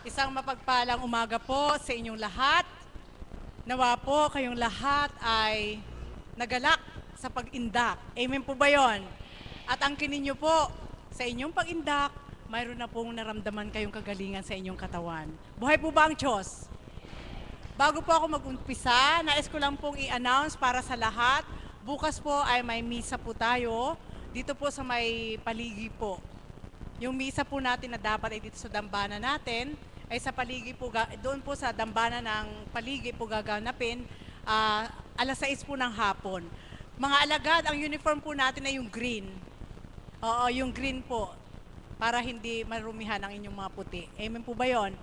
Isang mapagpalang umaga po sa inyong lahat. Nawa po kayong lahat ay nagalak sa pag-indak. Amen po ba yon? At ang kininyo po sa inyong pag-indak, mayroon na pong naramdaman kayong kagalingan sa inyong katawan. Buhay po ba ang Diyos? Bago po ako mag-umpisa, nais ko lang pong i-announce para sa lahat. Bukas po ay may misa po tayo dito po sa may paligi po. Yung misa po natin na dapat ay dito sa dambana natin, ay sa paligi po, doon po sa dambana ng paligi po gaganapin, alas 6 po ng hapon. Mga alagad, ang uniform po natin ay yung green. Oo, yung green po, para hindi marumihan ang inyong mga puti. Amen po ba yon?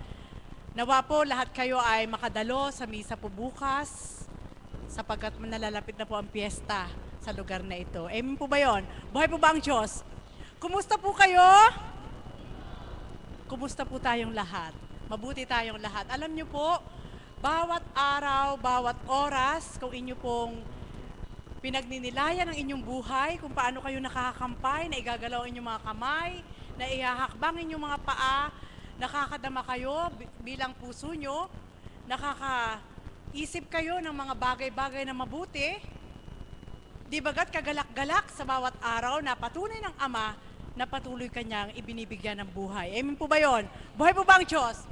Nawa po lahat kayo ay makadalo sa misa po bukas, sapagkat nalalapit na po ang piyesta sa lugar na ito. Amen po ba yon? Buhay po ba ang Diyos? Kumusta po kayo? Kumusta po tayong lahat? Mabuti tayong lahat. Alam niyo po, bawat araw, bawat oras, kung inyo pong pinagninilayan ang inyong buhay, kung paano kayo nakakampay, na igagalaw inyong mga kamay, na ihahakbang inyong mga paa, nakakadama kayo bilang puso nyo, nakakaisip kayo ng mga bagay-bagay na mabuti, di bagat kagalak-galak sa bawat araw na patunay ng Ama na patuloy kanyang ibinibigyan ng buhay. Amen po ba yon? Buhay po ba ang Diyos?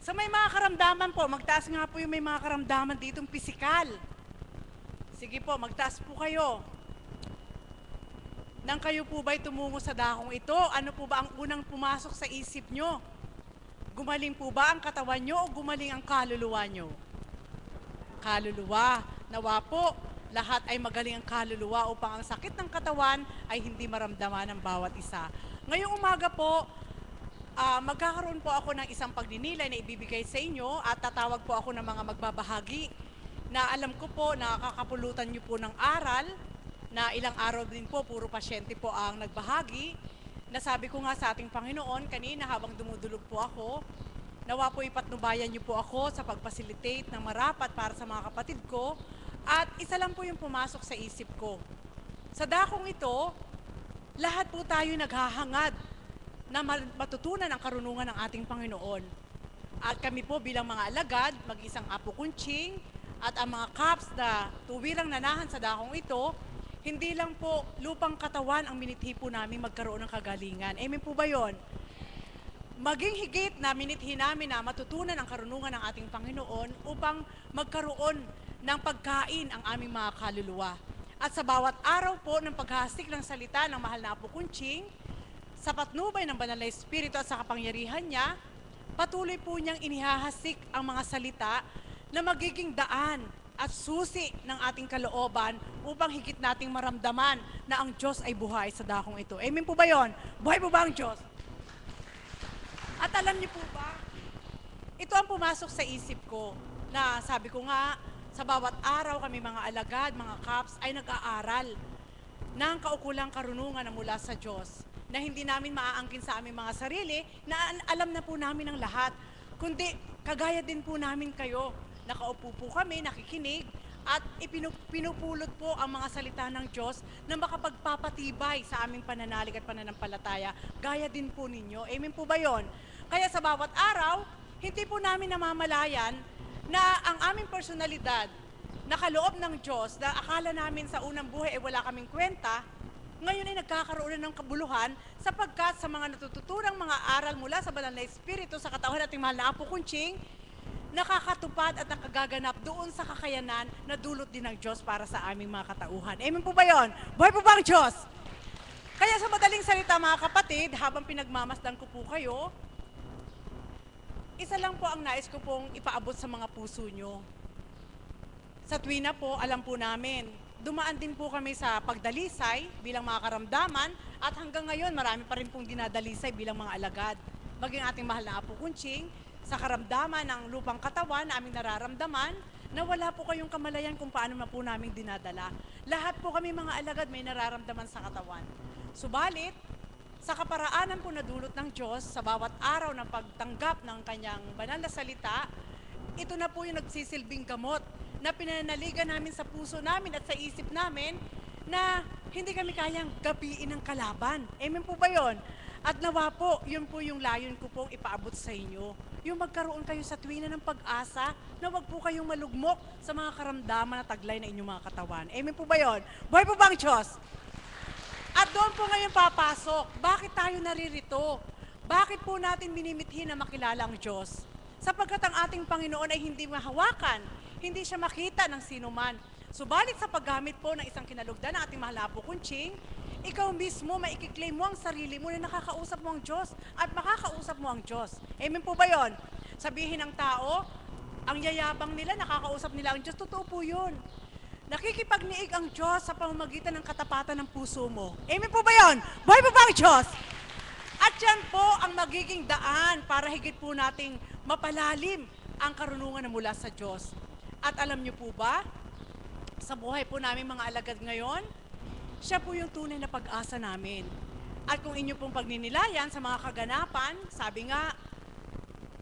Sa may mga karamdaman po, magtaas nga po yung may mga karamdaman ditong pisikal. Sige po, magtaas po kayo. Nang kayo po ba'y tumungo sa dakong ito, ano po ba ang unang pumasok sa isip nyo? Gumaling po ba ang katawan nyo o gumaling ang kaluluwa nyo? Kaluluwa. Nawa po, lahat ay magaling ang kaluluwa upang ang sakit ng katawan ay hindi maramdaman ng bawat isa. Ngayong umaga po, magkakaroon po ako ng isang pagninilay na ibibigay sa inyo at tatawag po ako ng mga magbabahagi na alam ko po na kakapulutan nyo po ng aral na ilang araw din po, puro pasyente po ang nagbahagi. Nasabi ko nga sa ating Panginoon kanina habang dumudulog po ako, nawa po ipatnubayan nyo po ako sa pagpasilitate ng marapat para sa mga kapatid ko. At isa lang po yung pumasok sa isip ko. Sa dakong ito, lahat po tayo naghahangad na matutunan ang karunungan ng ating Panginoon. At kami po bilang mga alagad, mag-isang Apo Kunching, at ang mga kaps na tuwirang nanahan sa dakong ito, hindi lang po lupang katawan ang minithi po namin magkaroon ng kagalingan. Amen po ba yon? Maging higit na minithi namin na matutunan ang karunungan ng ating Panginoon upang magkaroon ng pagkain ang aming mga kaluluwa. At sa bawat araw po ng paghahasik ng salita ng mahal na Apo Kunching, sa patnubay ng Banal na Espiritu at sa kapangyarihan niya, patuloy po niyang inihahasik ang mga salita na magiging daan at susi ng ating kalooban upang higit nating maramdaman na ang Diyos ay buhay sa dakong ito. Amen po ba yon? Buhay po ba ang Diyos? At alam niyo po ba, ito ang pumasok sa isip ko na sabi ko nga, sa bawat araw kami mga alagad, mga kaps, ay nag-aaral ng kaukulang karunungan na mula sa Diyos na hindi namin maaangkin sa aming mga sarili na alam na po namin ang lahat. Kundi kagaya din po namin kayo. Nakaupo po kami, nakikinig, at pinupulot po ang mga salita ng Diyos na makapagpapatibay sa aming pananalig at pananampalataya. Gaya din po ninyo. Amen po ba yon? Kaya sa bawat araw, hindi po namin namamalayan na ang aming personalidad, nakaloob ng Diyos, na akala namin sa unang buhay ay wala kaming kwenta, ngayon ay nagkakaroon ng kabuluhan sapagkat sa mga natututurang mga aral mula sa Banal na Espiritu sa katawan nating mahal na Apo Kunching, nakakatupad at nakagaganap doon sa kakayanan na dulot din ng Diyos para sa aming mga katauhan. Amen po ba yon? Buhay po ba ang Diyos? Kaya sa madaling salita mga kapatid, habang pinagmamasdan ko po kayo, isa lang po ang nais ko pong ipaabot sa mga puso nyo. Sa tuwina po, alam po namin, dumaan din po kami sa pagdalisay bilang mga karamdaman at hanggang ngayon marami pa rin pong dinadalisay bilang mga alagad. Maging ating mahal na Apo Kunching, sa karamdaman ng lupang katawan na aming nararamdaman, na wala po kayong kamalayan kung paano na po namin dinadala. Lahat po kami mga alagad may nararamdaman sa katawan. Subalit, sa kaparaanan po na dulot ng Diyos, sa bawat araw ng pagtanggap ng kanyang banal na salita, ito na po yung nagsisilbing gamot na pinanaligan namin sa puso namin at sa isip namin na hindi kami kayang gabiin ng kalaban. Amen po ba yon? At nawa po, yun po yung layon ko pong ipaabot sa inyo. Yung magkaroon kayo sa tuwina ng pag-asa na wag po kayong malugmok sa mga karamdaman na taglay na inyong mga katawan. Amen po ba yun? Buhay po ba ang Diyos? At doon po ngayon papasok, bakit tayo naririto? Bakit po natin minimithi na makilala ang Diyos? Sapagkat ang ating Panginoon ay hindi mahawakan, hindi siya makita ng sino man. Subalit sa paggamit po ng isang kinalugdan ng ating mahal na Apo Kunching, ikaw mismo maikiklaim mo ang sarili mo na nakakausap mo ang Diyos at makakausap mo ang Diyos. Amen po ba yon? Sabihin ng tao, ang yayabang nila, nakakausap nila ang Diyos. Totoo po yun. Nakikipagniig ang Diyos sa pamamagitan ng katapatan ng puso mo. Amen po ba yun? Buhay po ba ang Diyos? At yan po ang magiging daan para higit po nating mapalalim ang karunungan na mula sa Diyos. At alam niyo po ba, sa buhay po namin mga alagad ngayon, siya po yung tunay na pag-asa namin. At kung inyo pong pagninilayan sa mga kaganapan, sabi nga,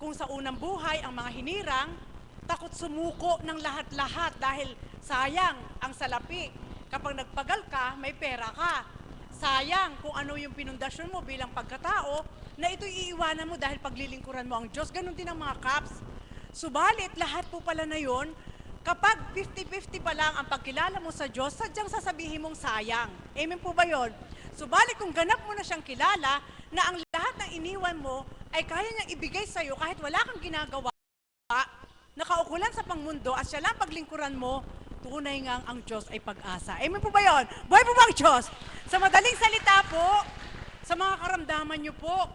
kung sa unang buhay ang mga hinirang, takot sumuko ng lahat-lahat dahil sayang ang salapi. Kapag nagpagal ka, may pera ka. Sayang kung ano yung pinundasyon mo bilang pagkatao na ito'y iiwanan mo dahil paglilingkuran mo ang Diyos. Ganon din ang mga kaps. Subalit, lahat po pala na yon, kapag 50-50 pa lang ang pagkilala mo sa Diyos, sadyang sasabihin mong sayang. Amen po ba yon? Subalit kung ganap mo na siyang kilala, na ang lahat ng iniwan mo ay kaya niyang ibigay sa'yo kahit wala kang ginagawa, nakaukulan sa pangmundo at siya lang paglingkuran mo, tunay ngang ang Diyos ay pag-asa. Amen po ba yun? Buhay po ba ang Diyos? Sa madaling salita po, sa mga karamdaman niyo po,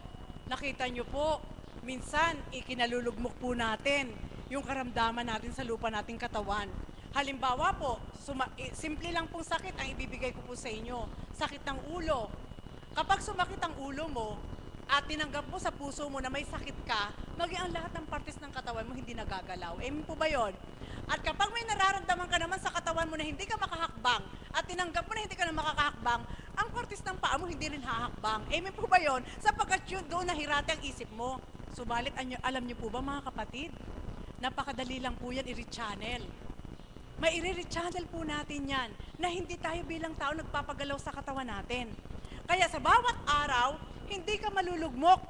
nakita niyo po, minsan ikinalulugmok po natin yung karamdaman natin sa lupa nating katawan. Halimbawa po, simple lang pong sakit ang ibibigay ko po sa inyo. Sakit ng ulo. Kapag sumakit ang ulo mo, at tinanggap mo sa puso mo na may sakit ka, maging ang lahat ng partes ng katawan mo hindi nagagalaw. Amen po ba yun? At kapag may nararamdaman ka naman sa katawan mo na hindi ka makahakbang, at tinanggap mo na hindi ka na makakahakbang, ang partes ng paa mo hindi rin hahakbang. Amen po ba yun? Sapagkat yun doon nahirati ang isip mo. Subalit, alam niyo po ba mga kapatid, napakadali lang po yan i-rechannel. May i-rechannel po natin yan na hindi tayo bilang tao nagpapagalaw sa katawan natin. Kaya sa bawat araw, hindi ka malulugmok.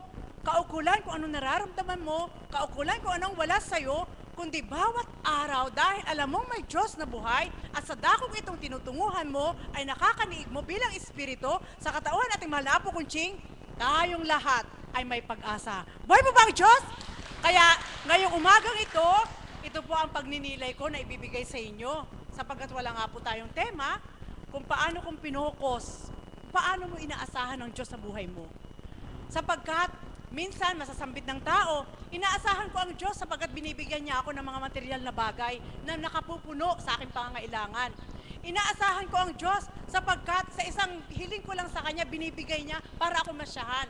Kaukulan kung anong nararamdaman mo, kaukulan kung anong wala sa'yo, kundi bawat araw dahil alam mong may Diyos na buhay at sa dakong itong tinutunguhan mo ay nakakaniig mo bilang espiritu sa katauhan ating mahal na Apo Kunching, tayong lahat ay may pag-asa. Buhay po ba ang Diyos? Kaya ngayong umagang ito po ang pagninilay ko na ibibigay sa inyo sapagkat wala nga po tayong tema kung paano kung pinokos, paano mo inaasahan ng Diyos sa buhay mo. Sapagkat minsan masasambit ng tao, inaasahan ko ang Diyos sapagkat binibigyan niya ako ng mga material na bagay na nakapupuno sa aking pangangailangan. Inaasahan ko ang Diyos sapagkat sa isang hiling ko lang sa Kanya, binibigay niya para ako masyahan.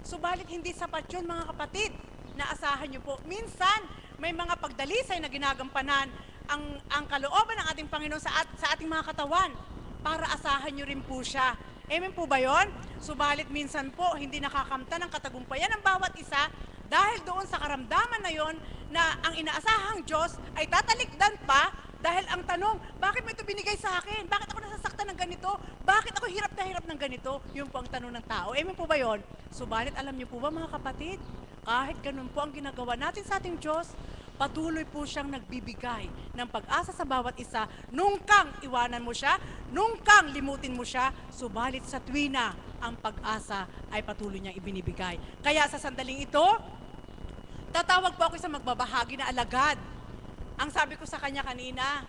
Subalit hindi sapat yun mga kapatid. Naasahan niyo po. Minsan, may mga pagdalisay na ginagampanan ang kalooban ng ating Panginoon sa ating mga katawan para asahan niyo rin po siya. Amen po ba yun? Subalit minsan po, hindi nakakamtan ng katagumpayan ng bawat isa dahil doon sa karamdaman na yon na ang inaasahang Diyos ay tatalikdan pa dahil ang tanong, bakit mo ito binigay sa akin? Bakit ako nasasaktan ng ganito? Bakit ako hirap na hirap ng ganito? Yun po ang tanong ng tao. Amen po ba yun? Subalit alam niyo po ba mga kapatid, kahit ganun po ang ginagawa natin sa ating Diyos, patuloy po siyang nagbibigay ng pag-asa sa bawat isa. Nung kang iwanan mo siya, nung kang limutin mo siya, subalit sa tuwina, ang pag-asa ay patuloy niyang ibinibigay. Kaya sa sandaling ito, tatawag po ako sa magbabahagi na alagad. Ang sabi ko sa kanya kanina,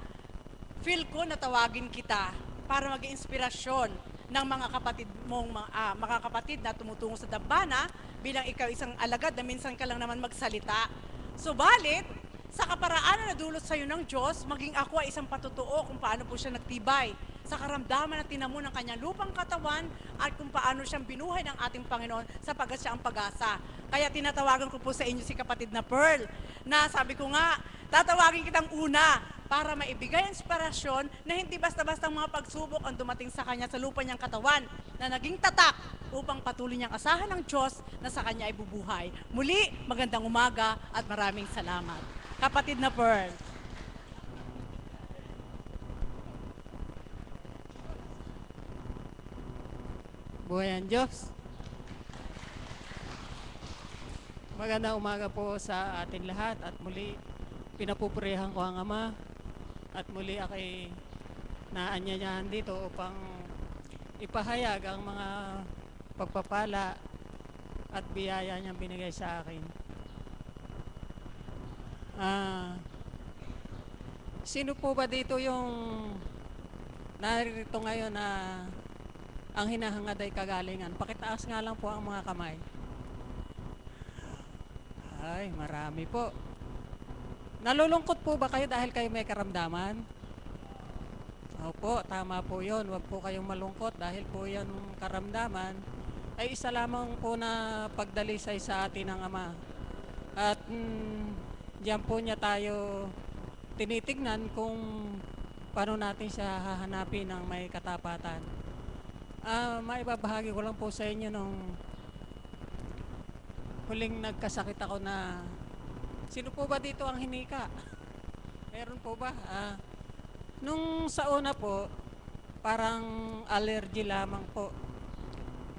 feel ko na tawagin kita para maging inspirasyon ng mga kapatid mong mga kapatid na tumutungo sa dambana bilang ikaw isang alagad na minsan ka lang naman magsalita. Subalit, sa kaparaanan na dulot sa iyo ng Diyos, maging ako ay isang patutuo kung paano po siya nagtibay sa karamdaman na tinamo ng kanyang lupang katawan at kung paano siyang binuhay ng ating Panginoon sapagkat siya ang pag-asa. Kaya tinatawagan ko po sa inyo si kapatid na Pearl, na sabi ko nga, tatawagin kitang una para maibigay ang inspirasyon na hindi basta-basta mga pagsubok ang dumating sa kanya sa lupa niyang katawan na naging tatak upang patuloy niyang asahan ng Diyos na sa kanya ay bubuhay. Muli, magandang umaga at maraming salamat. Kapatid na Pearl. Buhay ang Diyos. Magandang umaga po sa atin lahat at muli pinapupurihan ko ang Ama at muli ako'y naanyayahan dito upang ipahayag ang mga pagpapala at biyaya niyang binigay sa akin. Ah, Sino po ba dito yung naririto ngayon na ang hinahangad ay kagalingan? Pakitaas nga lang po ang mga kamay. Ay, marami po. Nalulungkot po ba kayo dahil kayo may karamdaman? Opo, tama po yun. Huwag po kayong malungkot dahil po yan karamdaman ay isa lamang po na pagdalisay sa atin ng Ama. At diyan po niya tayo tinitignan kung paano natin siya hahanapin ng may katapatan. Maibabahagi ko lang po sa inyo nung huling nagkasakit ako na sino po ba dito ang hinika? Meron po ba? Nung sa una po, parang allergy lamang po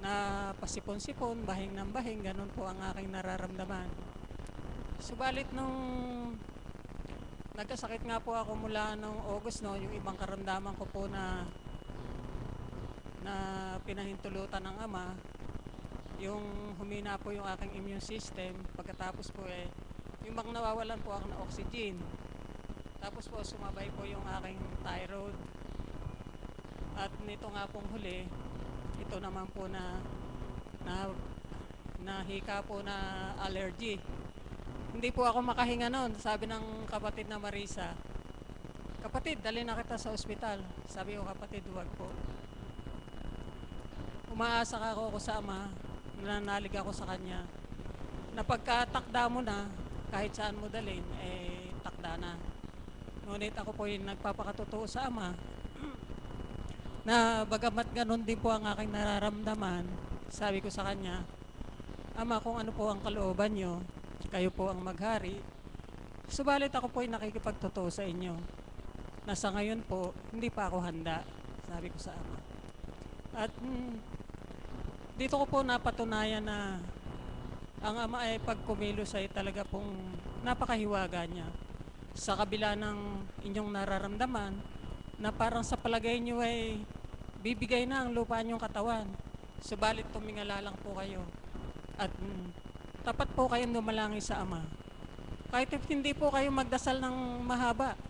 na pasipon-sipon, bahing ng bahing, ganun po ang aking nararamdaman. Subalit nung nagkasakit nga po ako mula nung August, no, yung ibang karamdaman ko po na pinahintulutan ng Ama, yung humina po yung aking immune system, pagkatapos po yung bang nawawalan po ako ng oxygen. Tapos po sumabay po yung aking thyroid. At nito nga pong huli, ito naman po nahika po na allergy. Hindi po ako makahinga noon. Sabi ng kapatid na Marisa, kapatid, dali na kita sa ospital. Sabi ko, kapatid, huwag po. Umaasa ako sa Ama, nananalig ako sa Kanya, na pagkatakda mo na, kahit saan mo dalhin, takda na. Ngunit ako po yung nagpapakatotoo sa Ama na bagamat ganun din po ang aking nararamdaman, sabi ko sa Kanya, Ama, kung ano po ang kalooban nyo, kayo po ang maghari. Subalit ako po yung nakikipagtotoo sa inyo na sa ngayon po, hindi pa ako handa, sabi ko sa Ama. At dito ko po napatunayan na ang Ama ay pag kumilos ay talaga pong napakahiwaga niya. Sa kabila ng inyong nararamdaman na parang sa palagay nyo ay bibigay na ang lupa nyong katawan. Subalit tumingala lang po kayo. At tapat po kayong dumalangin sa Ama. Kahit hindi po kayo magdasal ng mahaba,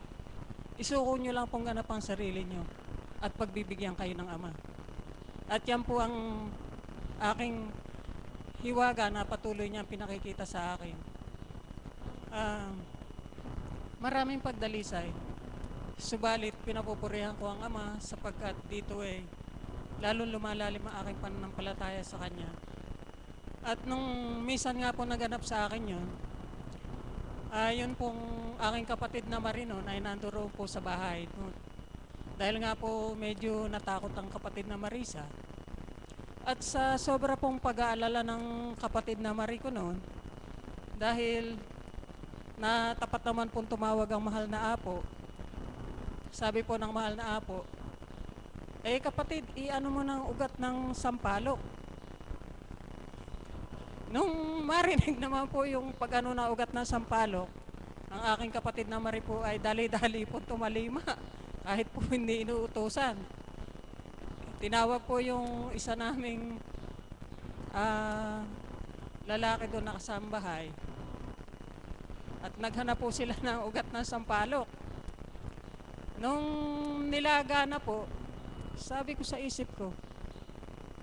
isuko nyo lang pong ganap ang sarili nyo at pagbibigyan kayo ng Ama. At yan po ang aking hiwaga na patuloy niyang pinakikita sa akin. Maraming pagdalisay. Subalit pinapupurihan ko ang Ama sapagkat dito lalo lumalalim ang aking pananampalataya sa Kanya. At nung minsan nga po naganap sa akin yun, yun pong aking kapatid na Marino ay nandoon po sa bahay. Dahil nga po medyo natakot ang kapatid na Marisa. At sa sobra pong pag-aalala ng kapatid na Marie ko noon, dahil na tapat naman pong tumawag ang mahal na apo, sabi po ng mahal na apo, kapatid, iano mo ng ugat ng sampalok. Nung marinig naman po yung pag-ano na ugat ng sampalok, ang aking kapatid na Marie po ay dali-dali po tumalima, kahit po hindi inuutosan. Tinawag po yung isa naming lalaki doon na kasambahay. At naghanap po sila ng ugat ng sampalok. Nung nilaga na po, sabi ko sa isip ko,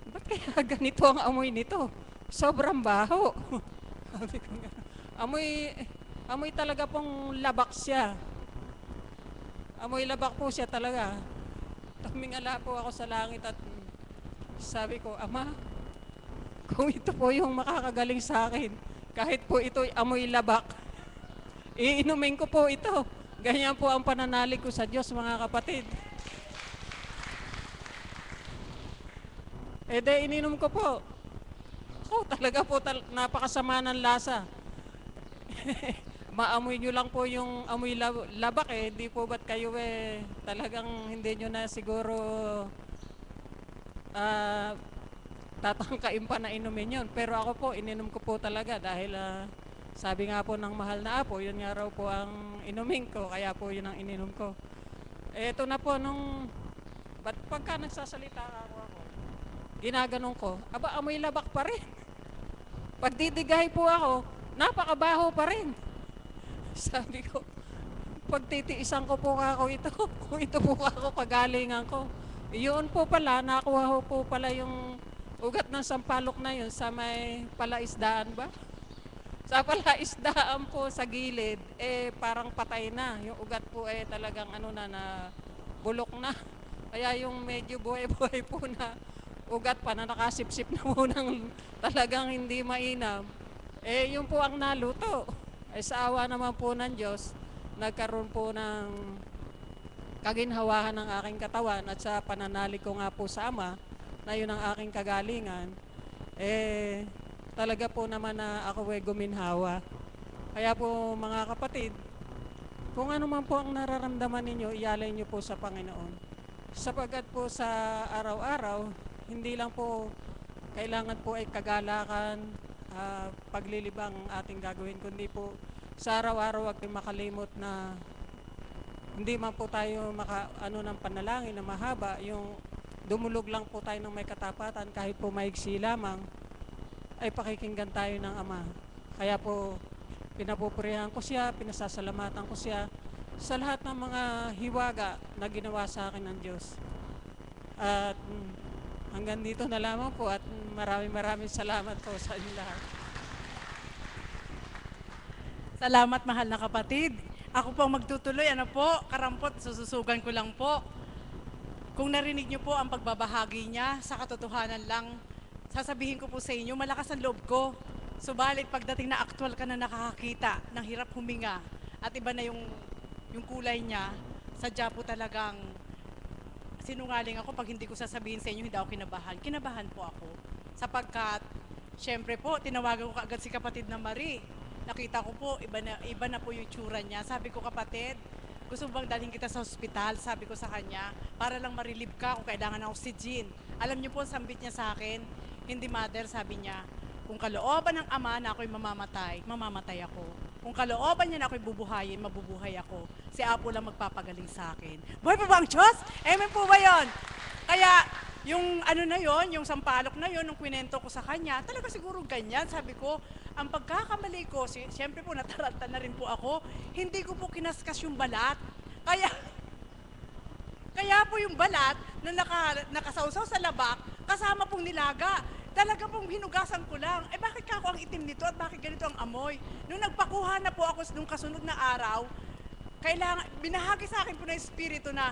ba't kaya ganito ang amoy nito? Sobrang baho. Sabi ko nga, amoy talaga pong labak siya. Amoy labak po siya talaga. Tumingala po ako sa langit at sabi ko, Ama, kung ito po yung makakagaling sa akin, kahit po ito'y amoy labak, iinumin ko po ito. Ganyan po ang pananalig ko sa Diyos, mga kapatid. Ininom ko po. Talaga po napakasama ng lasa. Maamoy nyo lang po yung amoy labak Hindi po ba't kayo talagang hindi nyo na siguro tatangkain pa na inumin yun. Pero ako po, ininom ko po talaga dahil Sabi nga po ng mahal na apo, yun nga raw po ang inumin ko, kaya po yun ang ininom ko. Eto na po ba't pagka nagsasalita ako, ginaganon ko, aba amoy labak pa rin. Pag didigay po ako, napakabaho pa rin. Sabi ko, pagtitiisan ko po ako ito, kung ito po ako kagalingan ko. Yun po pala, nakuha ko po pala yung ugat ng sampalok na yun sa may palaisdaan ba? Sa palaisdaan po sa gilid, parang patay na. Yung ugat po talagang na bulok na. Kaya yung medyo buhay-buhay po na ugat pa na nakasipsip na po ng talagang hindi mainam. Yun po ang naluto. Sa awa naman po ng Diyos, nagkaroon po ng kaginhawahan ng aking katawan at sa pananalig ko nga po sa Ama, na yun ang aking kagalingan, talaga po naman na ako guminhawa. Kaya po mga kapatid, kung ano man po ang nararamdaman ninyo, ialay nyo po sa Panginoon. Sapagkat po sa araw-araw, hindi lang po kailangan po ay kagalakan, paglilibang ating gagawin, kundi po sa araw-araw wag tayong makalimot na hindi man po tayo ng panalangin na mahaba, yung dumulog lang po tayo ng may katapatan kahit po maigsi lamang, ay pakikinggan tayo ng Ama. Kaya po, pinapupurihan ko siya, pinasasalamatan ko siya sa lahat ng mga hiwaga na ginawa sa akin ng Diyos. At hanggang dito na lamang po at maraming salamat po sa inyo lahat. Salamat, mahal na kapatid. Ako po ang magtutuloy. Karampot, sususugan ko lang po. Kung narinig niyo po ang pagbabahagi niya, sa katotohanan lang, sasabihin ko po sa inyo, malakas ang loob ko. Subalit pagdating na aktual ka na nakakakita ng hirap huminga at iba na yung kulay niya, sadya po talagang sinungaling ako pag hindi ko sasabihin sa inyo, hindi ako kinabahan. Kinabahan po ako. Sapagkat, syempre po, tinawagan ko kaagad si kapatid na Marie. Nakita ko po, iba na po yung tsura niya. Sabi ko, kapatid, gusto mo bang dalhin kita sa ospital? Sabi ko sa kanya, para lang marilib ka kung kailangan ng oxygen. Alam niyo po, sambit niya sa akin, hindi mother, sabi niya, kung kalooban ng Ama na ako'y mamamatay ako. Kung kalooban niya na ako'y bubuhayin, mabubuhay ako. Si Apo lang magpapagaling sa akin. Buhay pa ba ang Diyos? Amen po ba yun? Kaya, yung yung sampalok na yun, nung kwento ko sa kanya, talaga siguro ganyan. Sabi ko, ang pagkakamali ko, siyempre po nataranta na rin po ako, hindi ko po kinaskas yung balat. Kaya po yung balat na nakasawsaw sa labak, kasama pong nilaga. Talaga pong hinugasan ko lang. Bakit ka ako ang itim nito at bakit ganito ang amoy? Nung nagpakuha na po ako nung kasunod na araw, binahagi sa akin po ng Espiritu na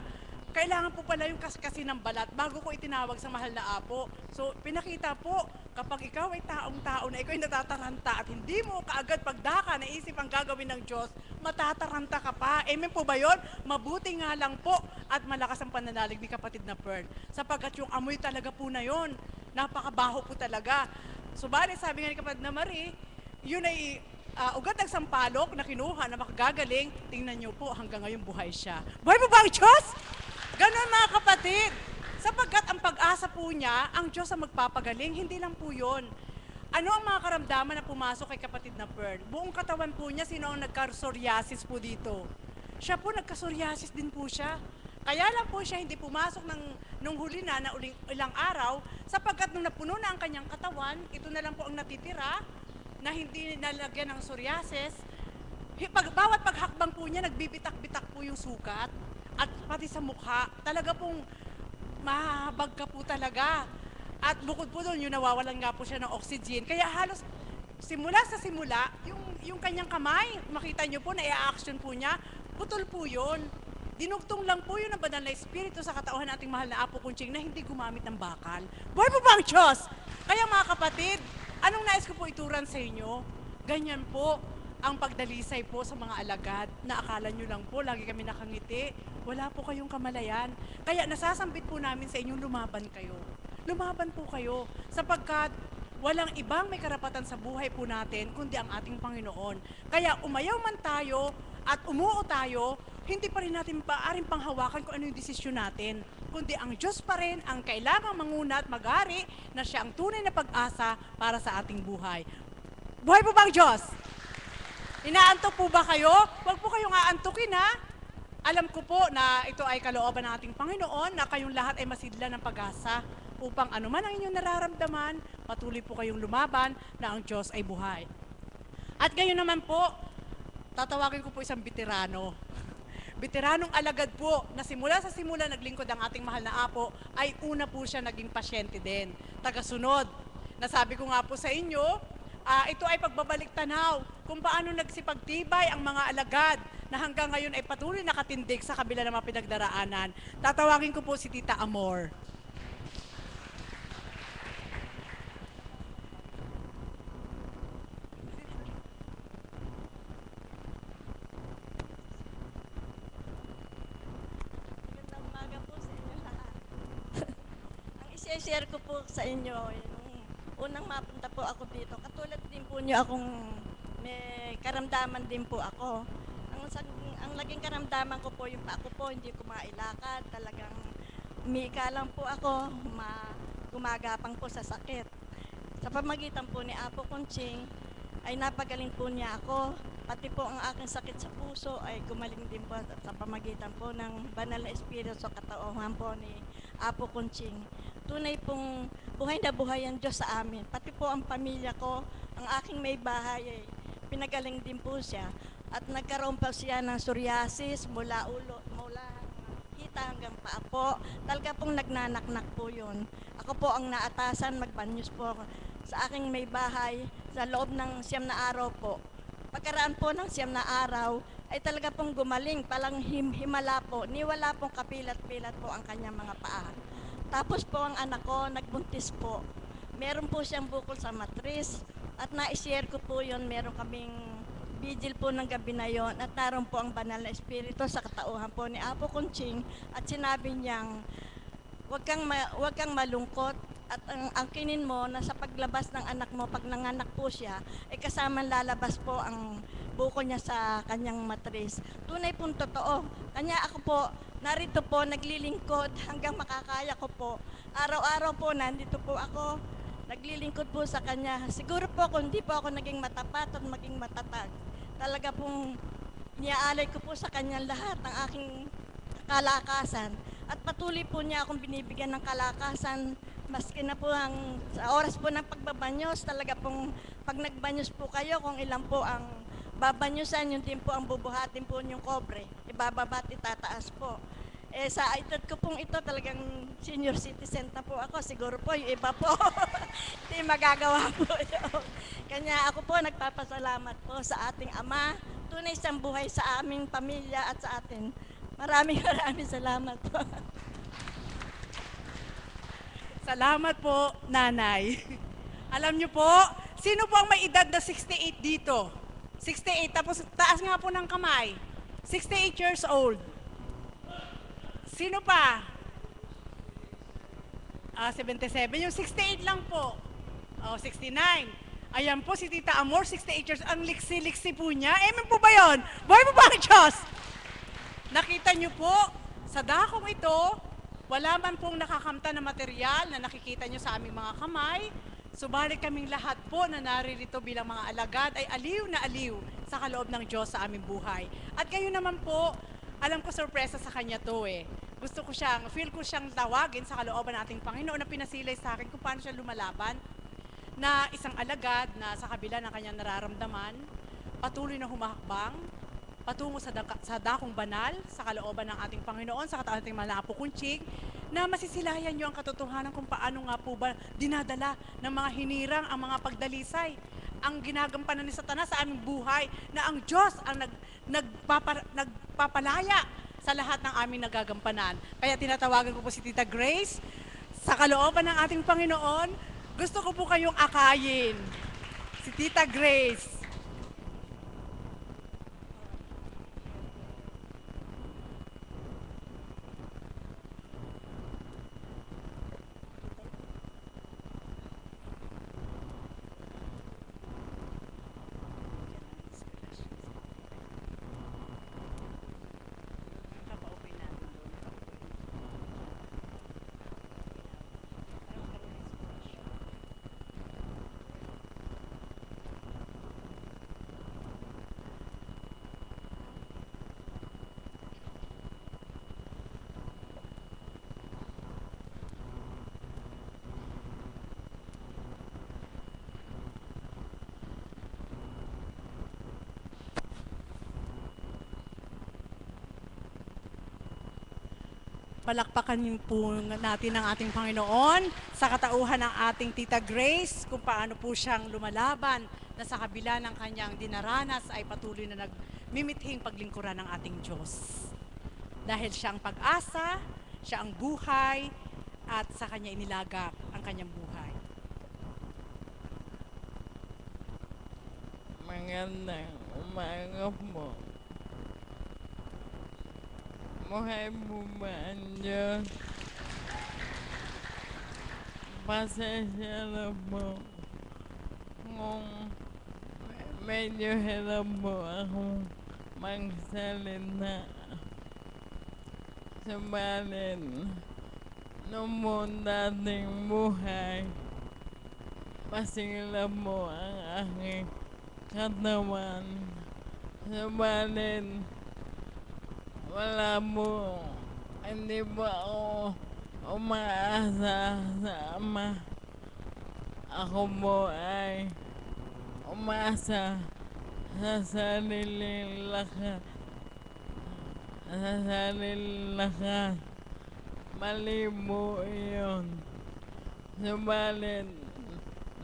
kailangan po pala yung kaskasin ng balat bago ko itinawag sa mahal na Apo. So, pinakita po, kapag ikaw ay taong-tao na ikaw ay natataranta at hindi mo kaagad pagdaka naisip ang gagawin ng Diyos, matataranta ka pa. Amen po ba yun? Mabuti nga lang po at malakas ang pananalig ni kapatid na Pearl. Sapagkat yung amoy talaga po na yun, napakabaho po talaga. Subalit, sabi nga ni kapatid na Marie, yun ay ugat ng sampalok na kinuha na makagagaling, tingnan nyo po, hanggang ngayon buhay siya. Buhay po ba ang Diyos? Ganon mga kapatid. Sapagkat ang pag-asa po niya, ang Diyos ang magpapagaling, hindi lang po yun. Ano ang mga karamdaman na pumasok kay kapatid na Pearl? Buong katawan po niya, sino ang nagka-psoriasis po dito? Siya po, nagka-psoriasis din po siya. Kaya lang po siya hindi pumasok nung huli na ilang araw, sapagkat nung napuno na ang kanyang katawan, ito na lang po ang natitira, na hindi nalagyan ng psoriasis. Bawat paghakbang po niya, nagbibitak-bitak po yung sukat. At pati sa mukha, talaga pong mahabag ka po talaga. At bukod po doon, yung nawawalan nga po siya ng oxygen. Kaya halos simula, yung kanyang kamay, makita nyo po na i-action po niya, putol po yun. Dinugtong lang po yun ng banal na Espiritu sa katauhan nating mahal na Apo Kunching na hindi gumamit ng bakal. Buhay po ba ang Diyos? Kaya mga kapatid, anong nais ko po ituran sa inyo? Ganyan po ang pagdalisay po sa mga alagad na akala nyo lang po, lagi kami nakangiti. Wala po kayong kamalayan. Kaya nasasambit po namin sa inyong lumaban kayo. Lumaban po kayo sapagkat walang ibang may karapatan sa buhay po natin kundi ang ating Panginoon. Kaya umayaw man tayo at umuo tayo, hindi pa rin natin paaring panghawakan kung ano yung desisyon natin. Kundi ang Diyos pa rin ang kailangang manguna at mag-ari na siya ang tunay na pag-asa para sa ating buhay. Buhay po ba ang Diyos? Inaantok po ba kayo? Huwag po kayong aantukin ha. Alam ko po na ito ay kalooban ng ating Panginoon na kayong lahat ay masidla ng pag-asa upang anuman ang inyong nararamdaman, patuloy po kayong lumaban na ang Diyos ay buhay. At ngayon naman po, tatawagin ko po isang veterano. Veteranong alagad po na simula sa simula naglingkod ang ating mahal na apo ay una po siya naging pasyente din, tagasunod. Nasabi ko nga po sa inyo, ito ay pagbabalik tanaw kung paano nagsipagtibay ang mga alagad na hanggang ngayon ay patuloy nakatindig sa kabila ng mga pinagdaraanan. Tatawagin ko po si Tita Amor. Magandang umaga po sa inyo lahat. Ang isi-share ko po sa inyo, yung unang mapunta po ako dito, katulad din po niyo akong may karamdaman din po ako. Ang naging karamdaman ko po, yung pa ako po, hindi ko mailakad, talagang umiika lang po ako, gumagapang po sa sakit. Sa pamagitan po ni Apo Conching, ay napagaling po niya ako. Pati po ang aking sakit sa puso ay gumaling din po sa pamagitan po ng banal na espiritu sa katauhan po ni Apo Conching. Tunay pong buhay na buhay ang Diyos sa amin. Pati po ang pamilya ko, ang aking may bahay ay pinagaling din po siya. At nagkaroon pa siya ng psoriasis mula hita hanggang paa po. Talaga pong nagnanaknak po yun. Ako po ang naatasan, magbanyos po ako sa aking may bahay sa loob ng 9 na araw po. Pagkaraan po ng 9 na araw, ay talaga pong gumaling, palang himala po, niwala pong kapilat-pilat po ang kanyang mga paa. Tapos po ang anak ko, nagbuntis po. Meron po siyang bukol sa matris at na-share ko po yun, meron kaming vigil po ng gabi na yon at naroon po ang banal na espiritu sa katauhan po ni Apo Conching at sinabi niyang wag kang malungkot at ang kinin mo na sa paglabas ng anak mo, pag nanganak po siya, ay kasama lalabas po ang buko niya sa kanyang matris. Tunay pong totoo. Kanya ako po, narito po, naglilingkod hanggang makakaya ko po. Araw-araw po, nandito po ako, naglilingkod po sa kanya. Siguro po kung hindi po ako naging matapat at maging matatag, talaga pong niaalay ko po sa kanya lahat ng aking kalakasan. At patuloy po niya akong binibigyan ng kalakasan. Maski na po sa oras po ng pagbabanyos, talaga pong pag nagbanyos po kayo, kung ilan po ang babanyusan, yun din po ang bubuhatin po yung kobre. Ibababa at itataas po. Sa edad ko pong ito, talagang senior citizen na po ako. Siguro po, yung iba po, hindi magagawa po yun. Kanya ako po, nagpapasalamat po sa ating Ama. Tunay siyang buhay sa aming pamilya at sa atin. Maraming salamat po. Salamat po, Nanay. Alam niyo po, sino po ang may edad na 68 dito? 68, tapos taas nga po ng kamay. 68 years old. Sino pa? 77. Yung 68 lang po. 69. Ayan po, si Tita Amor, 68 years. Ang liksi-liksi po niya. Amen po ba yun? Buhay po ba ang Diyos? Nakita niyo po, sa dakong ito, wala man pong nakakamta na material na nakikita nyo sa aming mga kamay, subalit kaming lahat po na naririto bilang mga alagad ay aliw na aliw sa kaloob ng Diyos sa aming buhay. At kayo naman po, alam ko sorpresa sa kanya to eh. Feel ko siyang tawagin sa kalooban ng ating Panginoon na pinasilay sa akin kung paano siya lumalaban na isang alagad na sa kabila ng kanyang nararamdaman, patuloy na humahakbang, patungo sa dakong banal, sa kalooban ng ating Panginoon, sa ating mga Apo Conching, na masisilayan nyo ang katotohanan kung paano nga po ba dinadala ng mga hinirang ang mga pagdalisay, ang ginagampanan ni Satanas sa aming buhay, na ang Diyos ang nagpapalaya sa lahat ng aming nagagampanan. Kaya tinatawagan ko po si Tita Grace, sa kalooban ng ating Panginoon, gusto ko po kayong akayin. Si Tita Grace. Palakpakan po natin ang ating Panginoon sa katauhan ng ating Tita Grace kung paano po siyang lumalaban na sa kabila ng kanyang dinaranas ay patuloy na nagmimithing paglingkuran ng ating Diyos. Dahil siya ang pag-asa, siya ang buhay, at sa kanya inilagak ang kanyang buhay. Magandang umaga po. Buhay po ba ang Diyos? Pasensya na po kung medyo hirap po ako magsalita. Subalit, noong po dating buhay, masigla po ang aking katawan. Subalit, wala po, hindi po ako umaasa sa Ama. Ako po ay umaasa sa sariling lakas. Sa sariling lakas. Mali po yun. Subalit,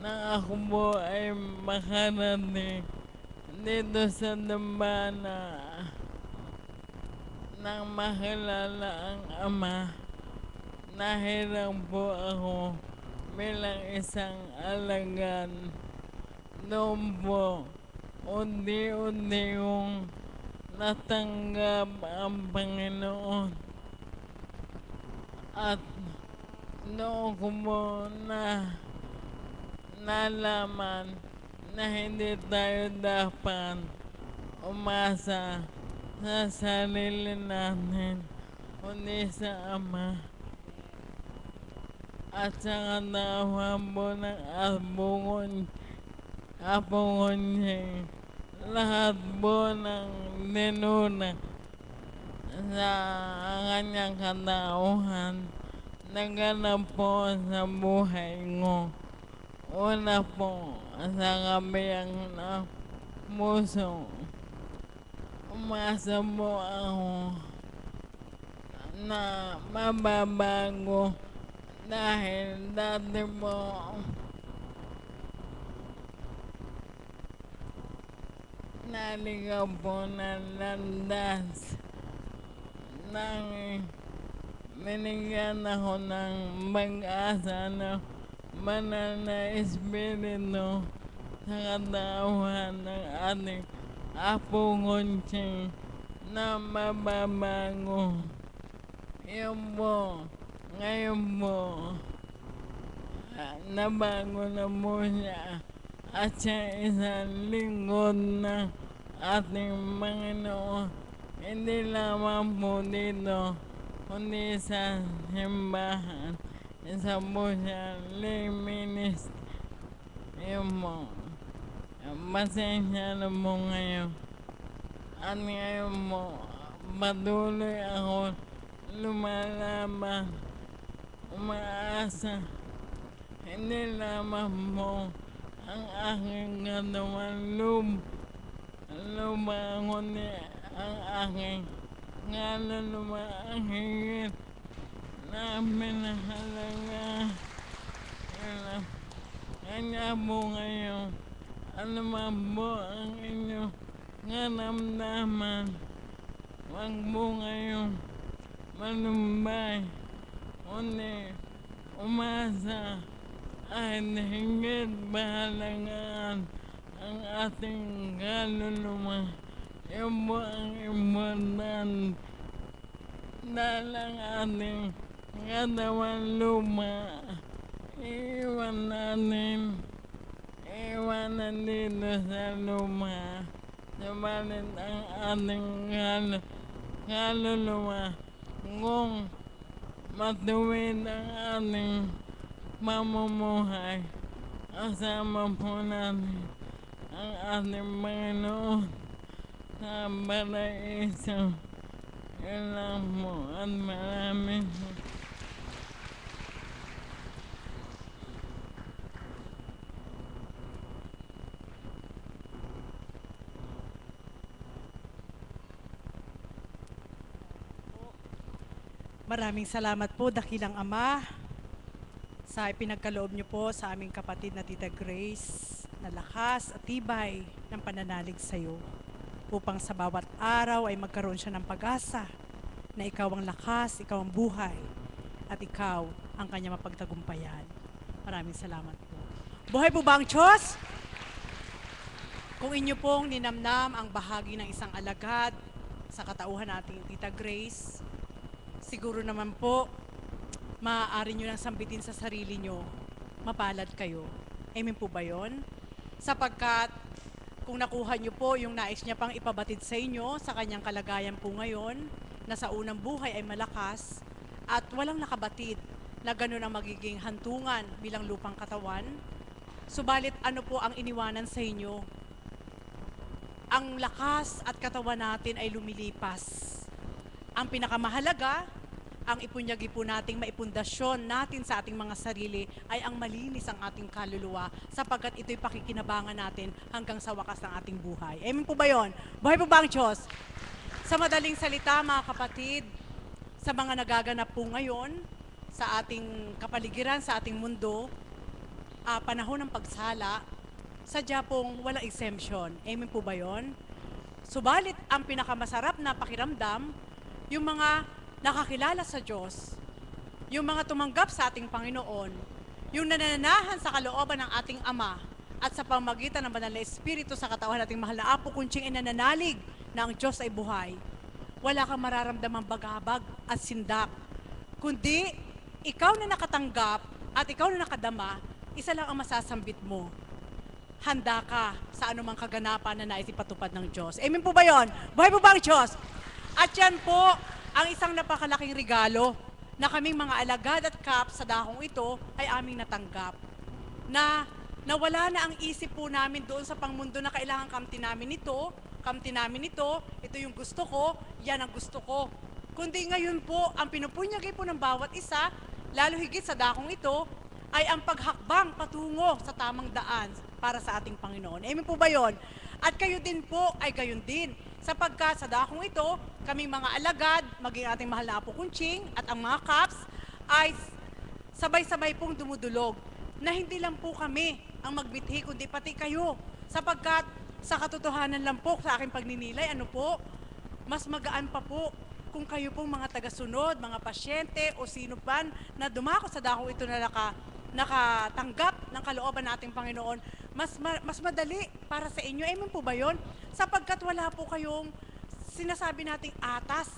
nang ako po ay makarating dito sa dambana nang makilala ang Ama, nahirang po ako bilang isang alagad. Doon po, unti-unti kong natanggap ang Panginoon. At noon ko po nalaman na hindi tayo dapat umasa sa sarili natin, kundi sa Ama. At sa katawan po ng Apo Konyeng, lahat po ng ninuna sa kanyang katauhan, naganap po sa buhay ko. Una po sa kabiyang ng puso. Umasa po ako na mababago dahil dati po naligaw po ng landas nang binigyan ako ng mag-asa na banal na espiritu sa katawan ng ating Apo Konyeng na mababago. Yun po, ngayon po, nabago na po siya at siya isang lingkod ng ating Panginoon. Hindi lamang po dito, kundi sa simbahan. Isa po siya lay minister. Yun po. Pasensya na po ngayon. At ngayon po, patuloy ako lumalaban, umaasa. Hindi lamang po ang aking katawan lumangon niya ang aking kaluluwa ang higit na pinahalaga. Kanya po ngayon, ano man po ang inyong karamdaman, wag po ngayong malumbay, kundi umasa ay higit mahalagaan ang ating kaluluwa. Yun po ang importante dahil ang ating katawan luma, iwan dito sa luma. Subalit ang ating kaluluwa, kung matuwid ang ating mamumuhay, kasama po natin ang ating Panginoon sa paraiso. Yun lang po at maraming Maraming salamat po, dakilang Ama, sa ipinagkaloob niyo po sa aming kapatid na Tita Grace na lakas at tibay ng pananalig sa iyo upang sa bawat araw ay magkaroon siya ng pag-asa na ikaw ang lakas, ikaw ang buhay at ikaw ang kanya mapagtagumpayan. Maraming salamat po. Buhay po ba ang Diyos? Kung inyo pong ninamnam ang bahagi ng isang alagad sa katauhan nating Tita Grace, siguro naman po, maaari nyo nang sambitin sa sarili nyo, mapalad kayo. Amen po ba yun? Sapagkat kung nakuha nyo po yung nais niya pang ipabatid sa inyo sa kanyang kalagayan po ngayon, na sa unang buhay ay malakas at walang nakabatid na gano'n ang magiging hantungan bilang lupang katawan, subalit ano po ang iniwanan sa inyo? Ang lakas at katawan natin ay lumilipas. Ang pinakamahalaga, ang ipunyagi po nating maipundasyon natin sa ating mga sarili ay ang malinis ang ating kaluluwa sapagkat ito'y pakikinabangan natin hanggang sa wakas ng ating buhay. Amen po ba yun? Buhay po ba ang Diyos? Sa madaling salita, mga kapatid, sa mga nagaganap po ngayon sa ating kapaligiran, sa ating mundo, panahon ng pagsala, sadya pong walang exemption. Amen po ba yun? Subalit, ang pinakamasarap na pakiramdam, yung mga nakakilala sa Diyos, yung mga tumanggap sa ating Panginoon, yung nananahan sa kalooban ng ating Ama, at sa pamagitan ng Banal na Espiritu sa katawan nating mahal na Apo, kunching inananalig na ang Diyos ay buhay, wala kang mararamdamang bagabag at sindak. Kundi, ikaw na nakatanggap at ikaw na nakadama, isa lang ang masasambit mo. Handa ka sa anumang kaganapan na nais ipatupad ng Diyos. Amen po ba yun? Buhay po ba ang Diyos? At yan po, ang isang napakalaking regalo na kaming mga alagad at kap sa dakong ito ay aming natanggap. Na nawala na ang isip po namin doon sa pangmundo na kailangan kamti namin ito, ito yung gusto ko, yan ang gusto ko. Kundi ngayon po, ang pinupunyagi po ng bawat isa, lalo higit sa dakong ito, ay ang paghakbang patungo sa tamang daan para sa ating Panginoon. Amen po ba yun? At kayo din po ay gayon din. Sapagkat sa dakong ito, kaming mga alagad, maging ating mahal na Apo Kunching at ang mga kaps, ay sabay-sabay pong dumudulog na hindi lang po kami ang magbithi, kundi pati kayo. Sapagkat sa katotohanan lang po sa aking pagninilay, mas magaan pa po kung kayo pong mga tagasunod, mga pasyente o sino pan na dumako sa dakong ito na nakatanggap ng kalooban nating Panginoon, mas madali para sa inyo. Amen po ba yun? Sapagkat wala po kayong sinasabi nating atas.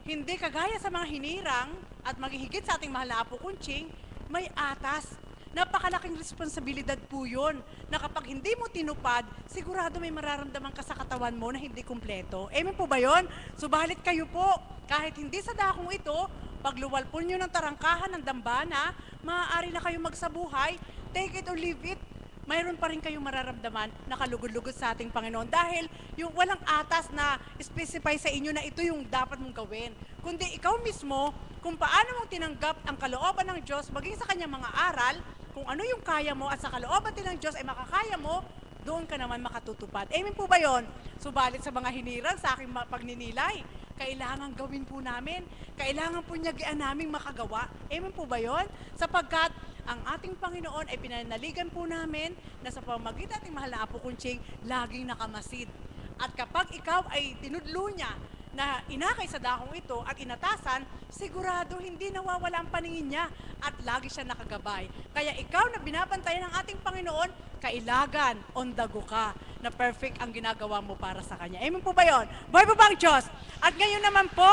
Hindi kagaya sa mga hinirang at maghihigit sa ating mahal na Apo Kunching, may atas. Napakalaking responsibilidad po yun na kapag hindi mo tinupad, sigurado may mararamdaman ka sa katawan mo na hindi kumpleto. Amen po ba yun? Subalit kayo po, kahit hindi sa dakong ito, pagluwal po nyo ng tarangkahan ng dambana, maaari na kayo magsabuhay, take it or leave it. Mayroon pa rin kayong mararamdaman na kalugod-lugod sa ating Panginoon dahil yung walang atas na specify sa inyo na ito yung dapat mong gawin. Kundi ikaw mismo, kung paano mong tinanggap ang kalooban ng Diyos maging sa kanyang mga aral, kung ano yung kaya mo at sa kalooban din ng Diyos ay makakaya mo, doon ka naman makatutupad. Amen po ba yun? Subalit sa mga hinirang sa aking pagninilay, kailangan gawin po namin, kailangan po nyagian naming makagawa. Amen po ba yun? Sapagkat ang ating Panginoon ay pinanaligan po namin na sa pamagitan ating mahal na Apo Kunching, laging nakamasid. At kapag ikaw ay tinudlo niya na inakay sa dakong ito at inatasan, sigurado hindi nawawala ang paningin niya at lagi siya nakagabay. Kaya ikaw na binabantayan ng ating Panginoon, kailagan, on the go ka, na perfect ang ginagawa mo para sa Kanya. Amen po ba yun? Buhay po ba ang Diyos? At ngayon naman po,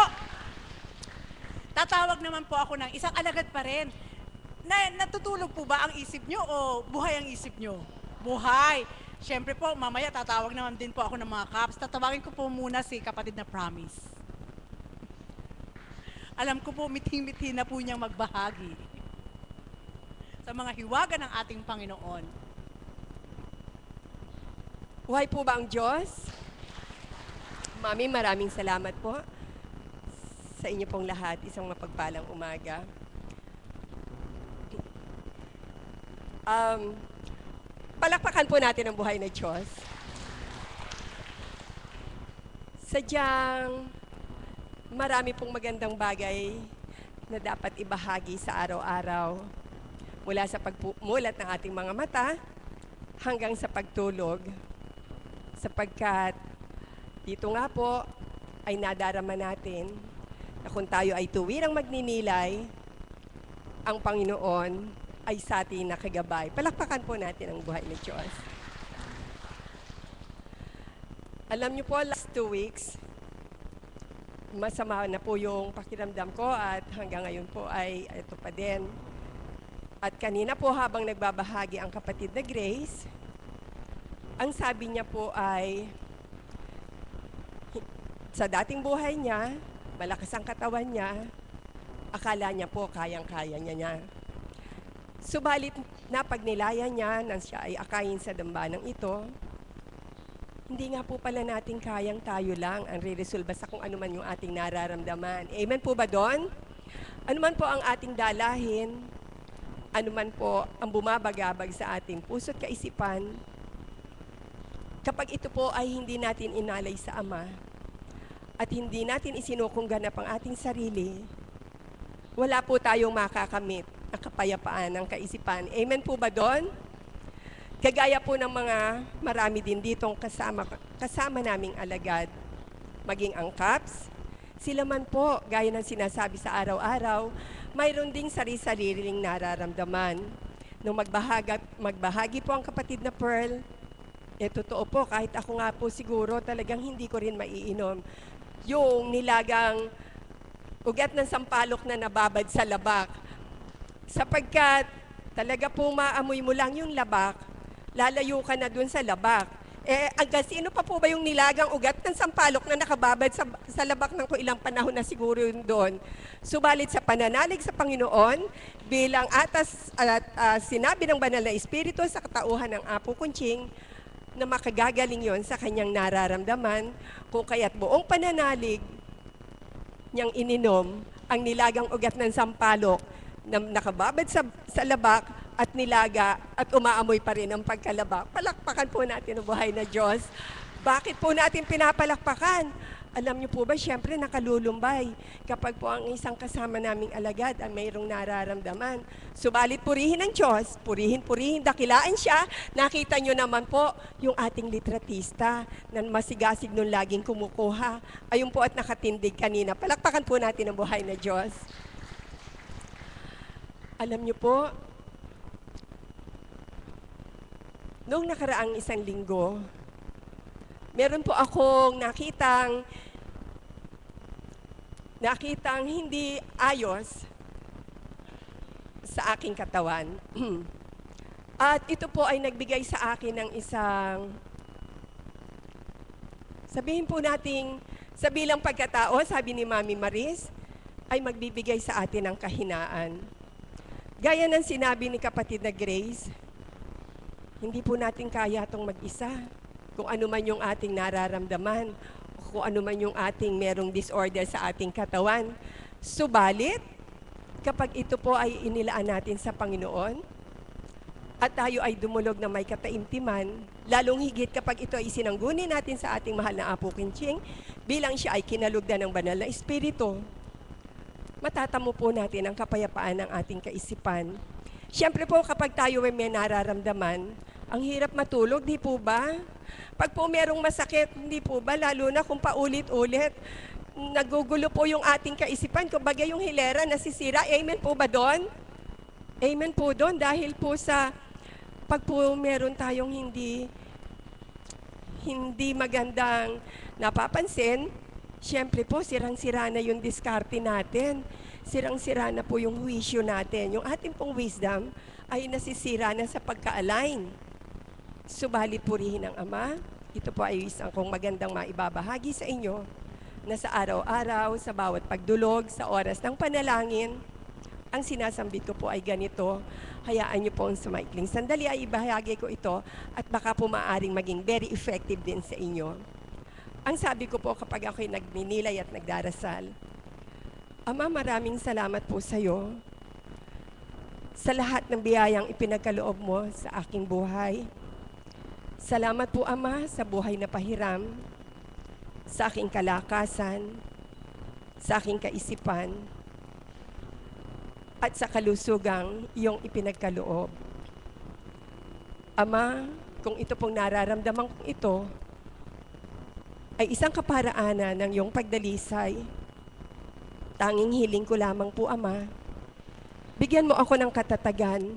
tatawag naman po ako ng isang alagad pa rin. Natutulog po ba ang isip nyo o buhay ang isip nyo? Buhay. Siyempre po, mamaya tatawag naman din po ako ng mga kaps. Tatawagin ko po muna si kapatid na Promise. Alam ko po, mithi-mithi na po niyang magbahagi sa mga hiwaga ng ating Panginoon. Buhay po ba ang Diyos? Mami, maraming salamat po sa inyo pong lahat. Isang mapagpalang umaga. Palakpakan po natin ang buhay na Diyos. Sadyang Marami pong magandang bagay na dapat ibahagi sa araw-araw. Mula sa pagmulat ng ating mga mata hanggang sa pagtulog. Sapagkat dito nga po ay nadarama natin na kung tayo ay tuwirang magninilay, ang Panginoon ay sa atin nakagabay. Palakpakan po natin ang buhay ng Diyos. Alam niyo po, last 2 weeks, masama na po yung pakiramdam ko at hanggang ngayon po ay ito pa din. At kanina po habang nagbabahagi ang kapatid na Grace, ang sabi niya po ay sa dating buhay niya, malakas ang katawan niya, akala niya po kayang-kaya niya. Subalit na pagnilaya niya nang siya ay akayin sa dambanang ito, hindi nga po pala natin kayang tayo lang ang re-resolve sa kung ano man yung ating nararamdaman. Amen po ba doon? Ano man po ang ating dalahin, ano man po ang bumabagabag sa ating puso't kaisipan, kapag ito po ay hindi natin inalay sa Ama at hindi natin isinukungganap ang ating sarili, wala po tayong makakamit ang kapayapaan ng kaisipan. Amen po ba doon? Kagaya po ng mga marami din ditong kasama naming alagad, maging ang CAPS, sila man po, gaya ng sinasabi sa araw-araw, mayroon ding sarili-sariling nararamdaman. Nung magbahagi po ang kapatid na Pearl, totoo po, kahit ako nga po siguro, talagang hindi ko rin maiinom. Yung nilagang ugat ng sampalok na nababad sa labak. Sapagkat talaga po maamoy mo lang yung labak, lalayo ka na dun sa labak. Hanggang sino pa po ba yung nilagang ugat ng sampalok na nakababad sa labak ng ilang panahon na siguro yun doon? Subalit sa pananalig sa Panginoon, bilang atas at sinabi ng Banal na Espiritu sa katauhan ng Apo Kunching, na makagagaling yon sa kanyang nararamdaman, kung kaya't buong pananalig niyang ininom ang nilagang ugat ng sampalok na nakababad sa labak at nilaga at umaamoy pa rin ang pagkalabak. Palakpakan po natin ang buhay na Diyos. Bakit po natin pinapalakpakan? Alam niyo po ba, siyempre nakalulumbay kapag po ang isang kasama naming alagad ay mayroong nararamdaman. Subalit purihin ang Diyos, purihin, dakilaan siya. Nakita niyo naman po yung ating litratista na masigasig nung laging kumukuha. Ayun po at nakatindig kanina. Palakpakan po natin ang buhay na Diyos. Alam niyo po, noong nakaraang isang linggo, meron po akong nakitang hindi ayos sa aking katawan. At ito po ay nagbigay sa akin ng isang, sabihin po nating, sa bilang pagkatao, sabi ni Mami Maris, ay magbibigay sa atin ng kahinaan. Gaya ng sinabi ni kapatid na Grace, hindi po natin kaya itong mag-isa. Kung ano man yung ating nararamdaman, kung ano man yung ating merong disorder sa ating katawan. Subalit, kapag ito po ay inilaan natin sa Panginoon, at tayo ay dumulog na may kataimtiman, lalong higit kapag ito ay isinangguni natin sa ating mahal na Apo Kunching, bilang siya ay kinalugdan ng Banal na Espiritu, matatamo po natin ang kapayapaan ng ating kaisipan. Siyempre po, kapag tayo ay may nararamdaman, ang hirap matulog, di po ba? Pag po merong masakit, hindi po ba? Lalo na kung paulit-ulit, nagugulo po yung ating kaisipan. Kumbaga yung hilera nasisira. Amen po ba doon? Amen po doon. Dahil po sa, pag po meron tayong hindi magandang napapansin, siyempre po, sirang-sira na yung diskarte natin. Sirang-sira na po yung huwisyo natin. Yung ating pong wisdom ay nasisira na sa pagka-align. Subalit purihin ang Ama. Ito po ay isang kong magandang maibabahagi sa inyo na sa araw-araw, sa bawat pagdulog, sa oras ng panalangin, ang sinasambit ko po ay ganito. Hayaan niyo po sa maikling sandali ay ibahagi ko ito at baka po maaaring maging very effective din sa inyo. Ang sabi ko po kapag ako'y nagninilay at nagdarasal, Ama, maraming salamat po sa iyo sa lahat ng biyayang ipinagkaloob mo sa aking buhay. Salamat po, Ama, sa buhay na pahiram, sa aking kalakasan, sa aking kaisipan at sa kalusugang iyong ipinagkaloob. Ama, kung ito pong nararamdaman kong ito ay isang kaparaanan ng iyong pagdalisay, tanging hiling ko lamang po, Ama, bigyan mo ako ng katatagan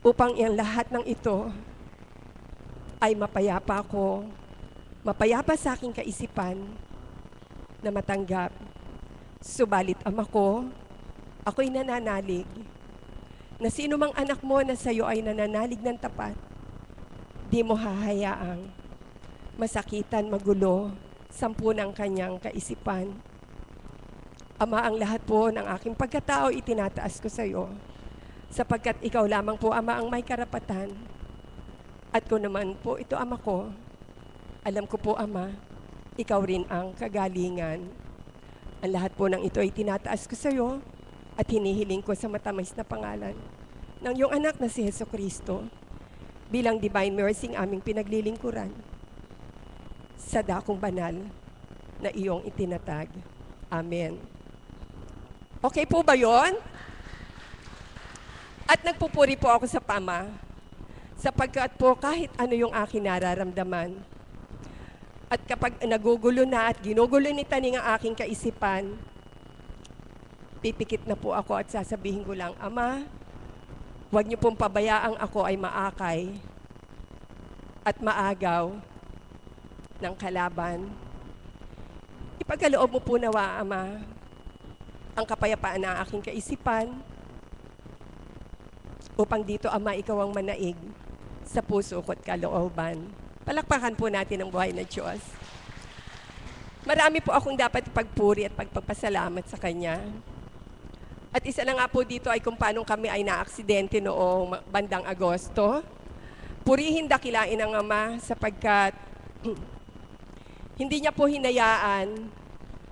upang ang lahat ng ito ay mapayapa ako, mapayapa sa aking kaisipan na matanggap. Subalit, Ama ko, ako'y nananalig na sino mang anak mo na sa iyo ay nananalig ng tapat, di mo hahayaang masakitan, magulo, sampu ng kanyang kaisipan. Ama, ang lahat po ng aking pagkatao itinataas ko sa iyo, sapagkat ikaw lamang po, Ama, ang may karapatan. At ko naman po, ito, Ama ko, alam ko po, Ama, ikaw rin ang kagalingan. Ang lahat po ng ito ay tinataas ko sa iyo at hinihiling ko sa matamis na pangalan ng iyong anak na si Jesucristo bilang divine mercy ang aming pinaglilingkuran sa dakong banal na iyong itinatag. Amen. Okay po ba yon? At nagpupuri po ako sa Ama sapagkat po kahit ano yung aking nararamdaman, at kapag nagugulo na at ginugulo ni taning ang aking kaisipan, pipikit na po ako at sasabihin ko lang, Ama, huwag niyo pong pabayaang ako ay maakay at maagaw ng kalaban. Ipagkaloob mo po nawa, Ama, ang kapayapaan ng aking kaisipan upang dito, Ama, ikaw ang manaig sa puso ko't kalooban. Palakpakan po natin ang buhay na Diyos. Marami po akong dapat pagpuri at pagpapasalamat sa Kanya. At isa na nga po dito ay kung paano kami ay naaksidente noong bandang Agosto. Purihin dakilain ang Ama sapagkat hindi niya po hinayaan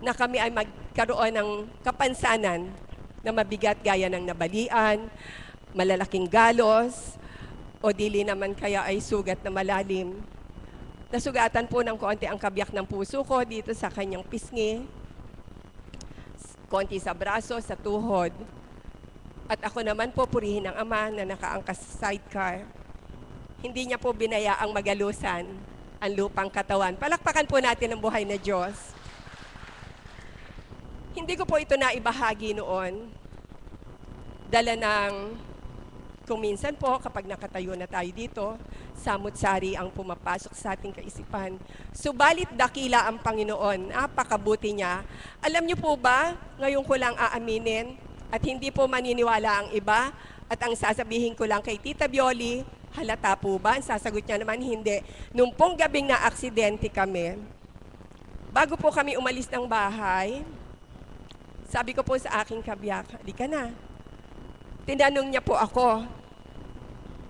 na kami ay magkaroon ng kapansanan na mabigat gaya ng nabalian, malalaking galos, o dili naman kaya ay sugat na malalim. Nasugatan po ng konti ang kabiyak ng puso ko dito sa kanyang pisngi, konti sa braso, sa tuhod. At ako naman po purihin ng Ama na nakaangkas sa sidecar. Hindi niya po binayaang magalusan ang lupang katawan. Palakpakan po natin ang buhay na Diyos. Hindi ko po ito naibahagi noon. Dala ng, kung minsan po, kapag nakatayo na tayo dito, samut-sari ang pumapasok sa ating kaisipan. Subalit dakila ang Panginoon, napakabuti niya. Alam niyo po ba, ngayon ko lang aaminin, at hindi po maniniwala ang iba, at ang sasabihin ko lang kay Tita Bioli, halata po ba? Ang sasagot niya naman, hindi. Nung pong gabing na aksidente kami, bago po kami umalis ng bahay, sabi ko po sa aking kabiyak, di ka na. Tinanong niya po ako,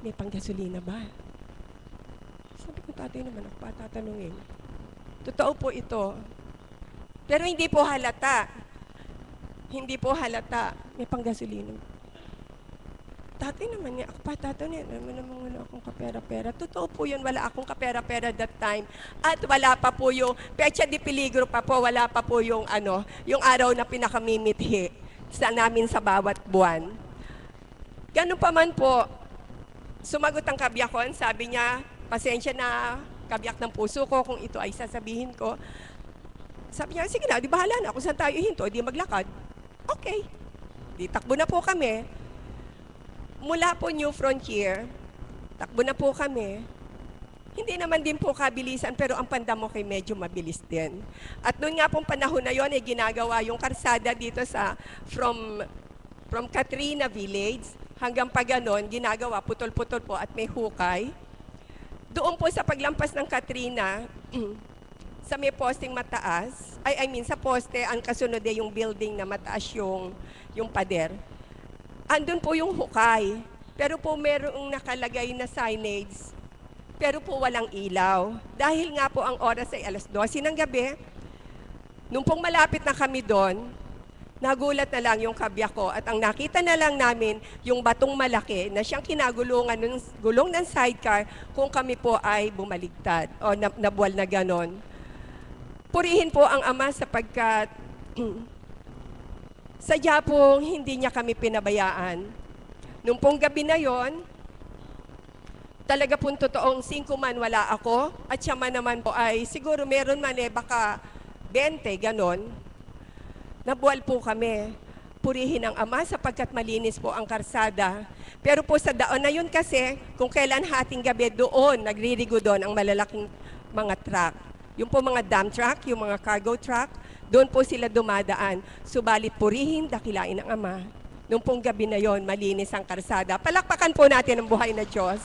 may panggasolina ba? Sabi ko, tatay naman ako patatanungin. Totoo po ito. Pero hindi po halata. Hindi po halata. May panggasolina. Tatay naman niya, ako patatanungin. Naman wala akong kapera-pera. Totoo po yun, wala akong kapera-pera that time. At wala pa po yung, pecha di peligro pa po, wala pa po yung yung araw na pinakamimithi sa namin sa bawat buwan. Ganun pa man po, sumagot ang kabyakon, sabi niya, pasensya na, kabyak ng puso ko kung ito ay sasabihin ko. Sabi niya, sige na, di bahala na, kung saan tayo hinto, di maglakad. Okay, di takbo na po kami. Mula po New Frontier, takbo na po kami. Hindi naman din po kabilisan, pero ang Pandamo kay medyo mabilis din. At noon nga pong panahon na yon, ay ginagawa yung karsada dito sa from Katrina Village, hanggang pa ganon, ginagawa, putol-putol po at may hukay. Doon po sa paglampas ng Katrina, sa may posting mataas, sa poste, ang kasunod ay yung building na mataas yung pader. Andun po yung hukay, pero po merong nakalagay na signage, pero po walang ilaw. Dahil nga po ang oras ay 12:00 ng gabi, nung pong malapit na kami doon, nagulat na lang yung kabya ko at ang nakita na lang namin yung batong malaki na siyang kinagulungan ng gulong ng sidecar kung kami po ay bumaligtad o nabuwal na ganon. Purihin po ang Ama sapagkat sadya pong hindi niya kami pinabayaan. Nung pong gabi na yon, talaga pong totoong 5 man wala ako at siya man naman po ay siguro meron man baka 20, ganon. Nabuwal po kami. Purihin ang Ama sapagkat malinis po ang karsada. Pero po sa daon na yun kasi, kung kailan hating gabi doon, nagririgo doon ang malalaking mga truck. Yung po mga dump truck, yung mga cargo truck, doon po sila dumadaan. Subalit purihin, dakilain ang Ama. Nung pong gabi na yon, malinis ang karsada. Palakpakan po natin ang buhay na Diyos.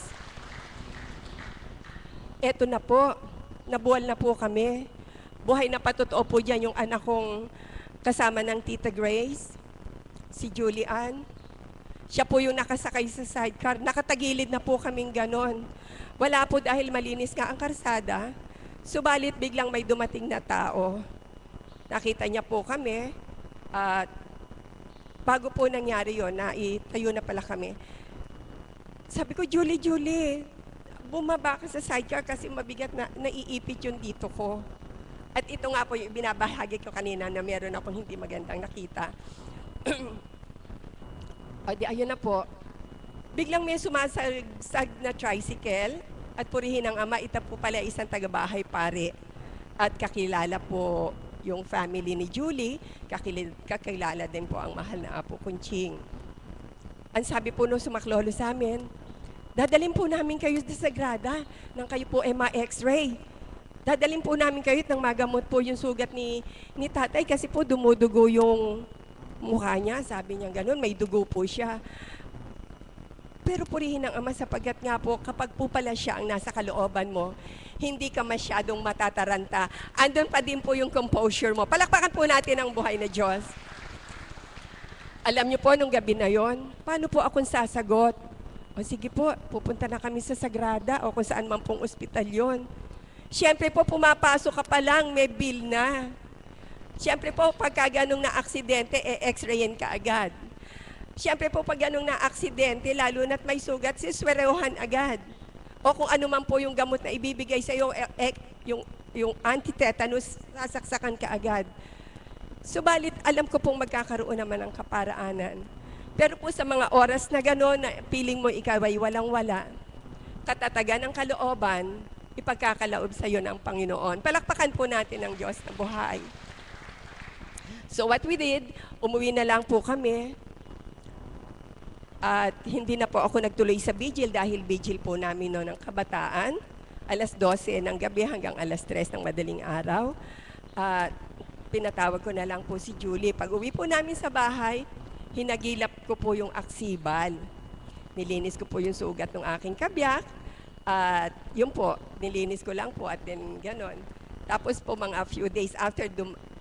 Eto na po, nabuwal na po kami. Buhay na patotoo po dyan yung anak kong kasama ng Tita Grace, si Julian. Siya po yung nakasakay sa sidecar. Nakatagilid na po kaming ganon. Wala po dahil malinis nga ang karsada. Subalit biglang may dumating na tao. Nakita niya po kami at bago po nangyari yon, itayo na pala kami. Sabi ko, Julie, bumaba ka sa sidecar kasi mabigat na naiipit yung dito ko. At ito nga po yung binabahagi ko kanina na meron akong hindi magandang nakita. O di ayun na po. Biglang may sumasag na tricycle at purihin ang Ama, ito po pala isang taga-bahay pare. At kakilala po yung family ni Julie, kakilala din po ang mahal na Apo Kunching. Ang sabi po nung sumaklolo sa amin, dadalhin po namin kayo sa Sagrada nang kayo po ma-x-ray. Dadalhin po namin kayo nang magamot po yung sugat ni tatay kasi po dumudugo yung mukha niya, sabi niya ganun, may dugo po siya. Pero purihin ang Ama sapagkat nga po, kapag po pala siya ang nasa kalooban mo, hindi ka masyadong matataranta. Andun pa din po yung composure mo. Palakpakan po natin ang buhay na Diyos. Alam niyo po, nung gabi na yon, paano po akong sasagot? O sige po, pupunta na kami sa Sagrada o kung saan man pong ospital yon. Siyempre po, pumapasok ka pa lang, may bill na. Siyempre po, pagka ganong na-aksidente, x-rayin ka agad. Siyempre po, pag ganong na-aksidente, lalo na't may sugat, siswerehan agad. O kung ano man po yung gamot na ibibigay sa iyo, yung anti-tetanus, sasaksakan ka agad. Subalit, alam ko pong magkakaroon naman ng kaparaanan. Pero po sa mga oras na gano'n, na feeling mo ikaw ay walang-wala, katatagan ng kalooban, ipagkakalaob sa iyo ng Panginoon. Palakpakan po natin ang Diyos na buhay. So what we did, umuwi na lang po kami. At hindi na po ako nagtuloy sa vigil dahil vigil po namin noon ng kabataan. Alas 12 ng gabi hanggang alas 3 ng madaling araw. At pinatawag ko na lang po si Julie. Pag uwi po namin sa bahay, hinagilap ko po yung aksibal. Nilinis ko po yung sugat ng aking kabyak. At yun po, nilinis ko lang po at then ganon. Tapos po mga few days after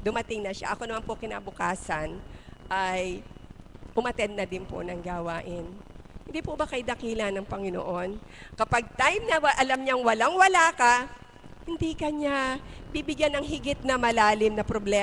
dumating na siya, ako naman po kinabukasan ay umattend na din po ng gawain. Hindi po ba kay dakila ng Panginoon? Kapag time na alam niyang walang-wala ka, hindi ka niya bibigyan ng higit na malalim na problema.